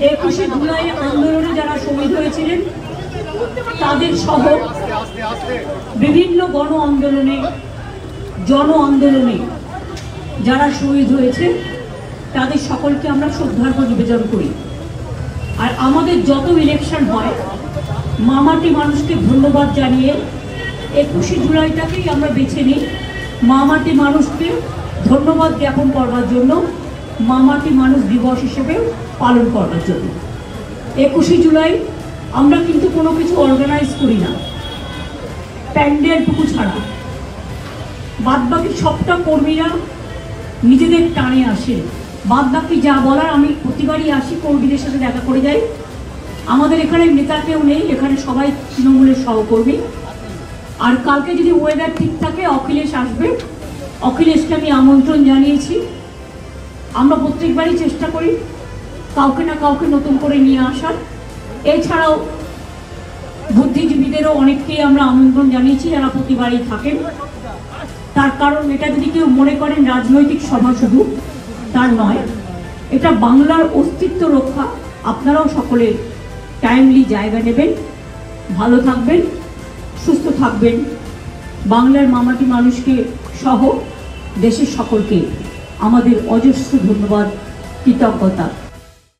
21শে জুলাই আন্দোলনে যারা শহীদ হয়েছিলেন তাদের সহ বিভিন্ন গণ আন্দোলনে জন আন্দোলনে যারা শহীদ হয়েছে তাদের সকলকে আমরা শ্রদ্ধার্ঘ্য নিবেদন করি। আর আমাদের যত ইলেকশন হয় মামাটি মানুষকে ধন্যবাদ জানিয়ে 21শে জুলাইটাকেই আমরা বেছে নিই মামাটি মানুষকে ধন্যবাদ জ্ঞাপন করবার জন্য, মামাটি মানুষ দিবস হিসেবে পালন করবার জন্য। 21শে জুলাই আমরা কিন্তু কোনো কিছু অর্গানাইজ করি না প্যান্ডেলটুকু ছাড়া, বাদবাকি সবটা কর্মীরা নিজেদের টানে আসে। বাদবাকি যা বলার আমি প্রতিবারই আসি, কর্মীদের সাথে দেখা করে যাই। আমাদের এখানে নেতা কেউ নেই, এখানে সবাই তৃণমূলের সহকর্মী। আর কালকে যদি ওয়েদার ঠিক থাকে অখিলেশ আসবে, অখিলেশকে আমি আমন্ত্রণ জানিয়েছি। আমরা প্রত্যেকবারই চেষ্টা করি কাউকে না কাউকে নতুন করে নিয়ে আসার। এছাড়াও বুদ্ধিজীবীদেরও অনেককেই আমরা আমন্ত্রণ জানিয়েছি যারা প্রতিবারই থাকেন। তার কারণ এটা যদি কেউ মনে করেন রাজনৈতিক সভা, শুধু তার নয়, এটা বাংলার অস্তিত্ব রক্ষা। আপনারাও সকলে টাইমলি জায়গা নেবেন, ভালো থাকবেন, সুস্থ থাকবেন। বাংলার মামাটি মানুষকে সহ দেশের সকলকে আমাদের অজস্র ধন্যবাদ, কৃতজ্ঞতা।